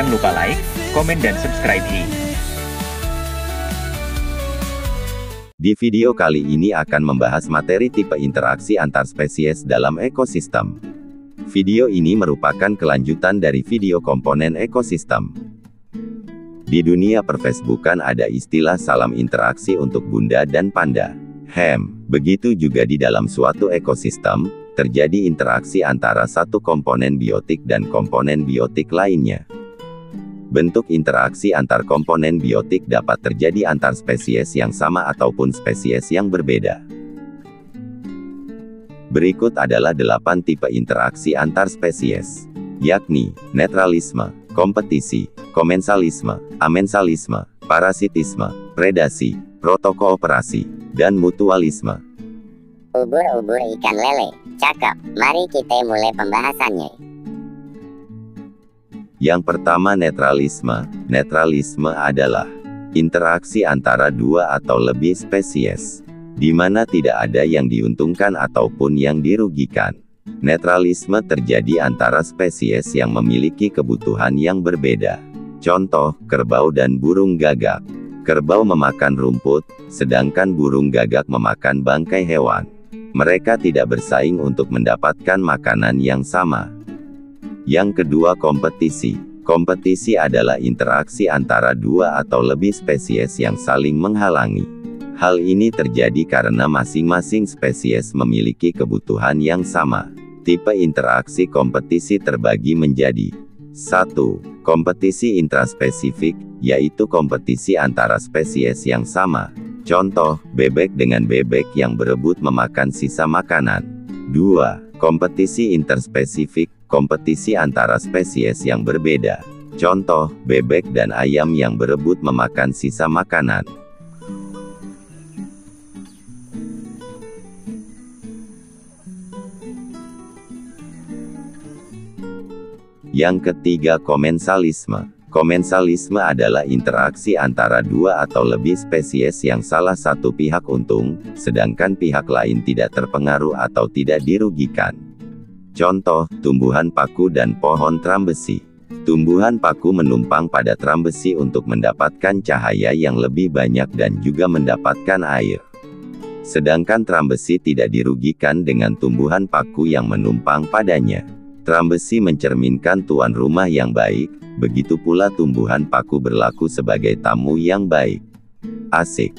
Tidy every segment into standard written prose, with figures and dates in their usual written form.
Jangan lupa like, komen, dan subscribe. Di video kali ini akan membahas materi tipe interaksi antar spesies dalam ekosistem. Video ini merupakan kelanjutan dari video komponen ekosistem. Di dunia perfacebookan ada istilah salam interaksi untuk bunda dan panda. Begitu juga di dalam suatu ekosistem, terjadi interaksi antara satu komponen biotik dan komponen biotik lainnya. Bentuk interaksi antar komponen biotik dapat terjadi antar spesies yang sama ataupun spesies yang berbeda. Berikut adalah 8 tipe interaksi antar spesies, yakni netralisme, kompetisi, komensalisme, amensalisme, parasitisme, predasi, protokooperasi, dan mutualisme. Ubur-ubur ikan lele, cakep. Mari kita mulai pembahasannya. Yang pertama, netralisme. Netralisme adalah interaksi antara dua atau lebih spesies, di mana tidak ada yang diuntungkan ataupun yang dirugikan. Netralisme terjadi antara spesies yang memiliki kebutuhan yang berbeda. Contoh, kerbau dan burung gagak. Kerbau memakan rumput, sedangkan burung gagak memakan bangkai hewan. Mereka tidak bersaing untuk mendapatkan makanan yang sama. Yang kedua, kompetisi. Kompetisi adalah interaksi antara dua atau lebih spesies yang saling menghalangi. Hal ini terjadi karena masing-masing spesies memiliki kebutuhan yang sama. Tipe interaksi kompetisi terbagi menjadi 1. Kompetisi intraspesifik, yaitu kompetisi antara spesies yang sama. Contoh, bebek dengan bebek yang berebut memakan sisa makanan. 2. Kompetisi interspesifik, kompetisi antara spesies yang berbeda. Contoh, bebek dan ayam yang berebut memakan sisa makanan. Yang ketiga, komensalisme. Komensalisme adalah interaksi antara dua atau lebih spesies yang salah satu pihak untung, sedangkan pihak lain tidak terpengaruh atau tidak dirugikan. Contoh, tumbuhan paku dan pohon trambesi. Tumbuhan paku menumpang pada trambesi untuk mendapatkan cahaya yang lebih banyak dan juga mendapatkan air. Sedangkan trambesi tidak dirugikan dengan tumbuhan paku yang menumpang padanya. Trambesi mencerminkan tuan rumah yang baik, begitu pula tumbuhan paku berlaku sebagai tamu yang baik. Asik.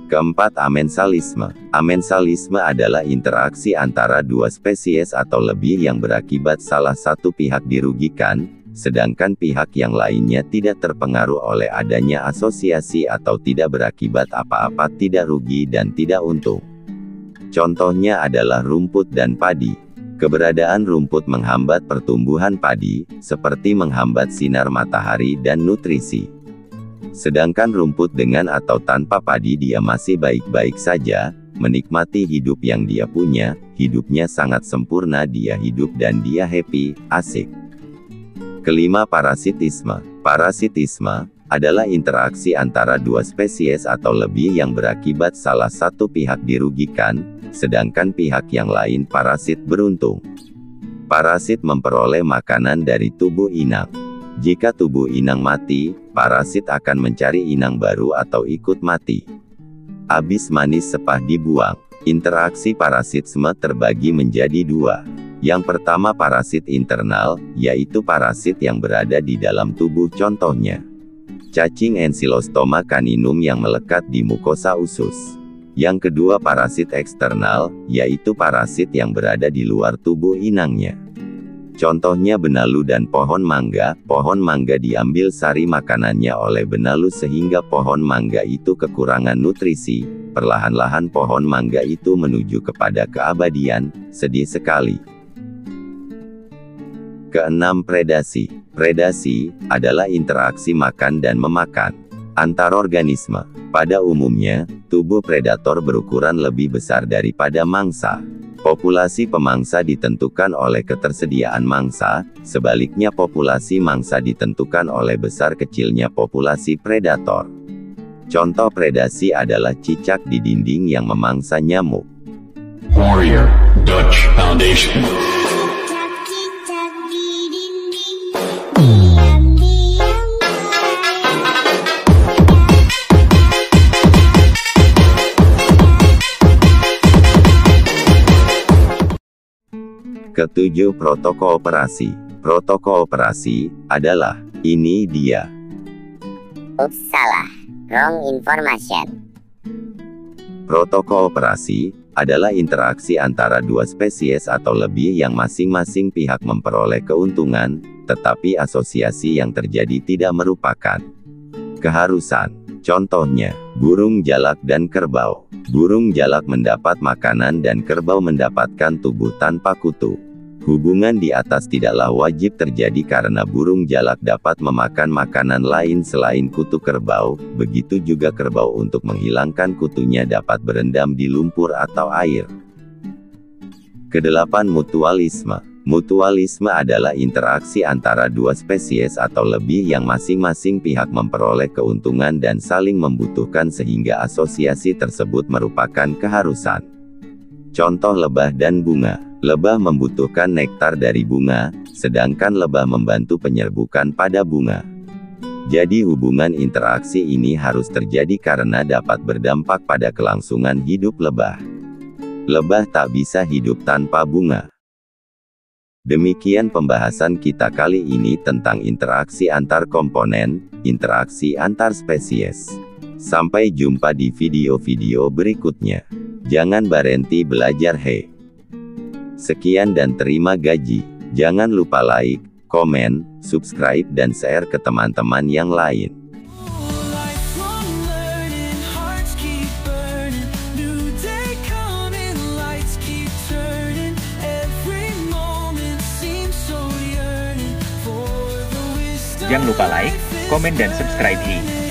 Keempat, amensalisme. Amensalisme adalah interaksi antara dua spesies atau lebih yang berakibat salah satu pihak dirugikan, sedangkan pihak yang lainnya tidak terpengaruh oleh adanya asosiasi atau tidak berakibat apa-apa, tidak rugi dan tidak untung. Contohnya adalah rumput dan padi. Keberadaan rumput menghambat pertumbuhan padi, seperti menghambat sinar matahari dan nutrisi. Sedangkan rumput dengan atau tanpa padi dia masih baik-baik saja, menikmati hidup yang dia punya, hidupnya sangat sempurna, dia hidup dan dia happy, asik. Kelima, parasitisme. Parasitisme adalah interaksi antara dua spesies atau lebih yang berakibat salah satu pihak dirugikan, sedangkan pihak yang lain parasit beruntung. Parasit memperoleh makanan dari tubuh inang. Jika tubuh inang mati, parasit akan mencari inang baru atau ikut mati. Abis manis sepah dibuang. Interaksi parasitisme terbagi menjadi dua. Yang pertama, parasit internal, yaitu parasit yang berada di dalam tubuh, contohnya cacing Ancylostoma caninum yang melekat di mukosa usus. Yang kedua, parasit eksternal, yaitu parasit yang berada di luar tubuh inangnya. Contohnya benalu dan pohon mangga. Pohon mangga diambil sari makanannya oleh benalu sehingga pohon mangga itu kekurangan nutrisi. Perlahan-lahan pohon mangga itu menuju kepada keabadian. Sedih sekali. Keenam, predasi. Predasi adalah interaksi makan dan memakan antar organisme. Pada umumnya, tubuh predator berukuran lebih besar daripada mangsa. Populasi pemangsa ditentukan oleh ketersediaan mangsa, sebaliknya populasi mangsa ditentukan oleh besar kecilnya populasi predator. Contoh predasi adalah cicak di dinding yang memangsa nyamuk. Warrior Dutch Foundation. Cicak-cicak di dinding, diam 7. Protokooperasi. Protokooperasi adalah, ini dia. Ups, salah. Wrong information. Protokooperasi adalah interaksi antara dua spesies atau lebih yang masing-masing pihak memperoleh keuntungan, tetapi asosiasi yang terjadi tidak merupakan keharusan. Contohnya, burung jalak dan kerbau. Burung jalak mendapat makanan dan kerbau mendapatkan tubuh tanpa kutu. Hubungan di atas tidaklah wajib terjadi karena burung jalak dapat memakan makanan lain selain kutu kerbau, begitu juga kerbau untuk menghilangkan kutunya dapat berendam di lumpur atau air. Kedelapan, mutualisme. Mutualisme adalah interaksi antara dua spesies atau lebih yang masing-masing pihak memperoleh keuntungan dan saling membutuhkan sehingga asosiasi tersebut merupakan keharusan. Contoh lebah dan bunga. Lebah membutuhkan nektar dari bunga, sedangkan lebah membantu penyerbukan pada bunga. Jadi hubungan interaksi ini harus terjadi karena dapat berdampak pada kelangsungan hidup lebah. Lebah tak bisa hidup tanpa bunga. Demikian pembahasan kita kali ini tentang interaksi antar komponen, interaksi antar spesies. Sampai jumpa di video-video berikutnya. Jangan berhenti belajar, he. Sekian dan terima gaji. Jangan lupa like, komen, subscribe dan share ke teman-teman yang lain. Jangan lupa like, komen dan subscribe.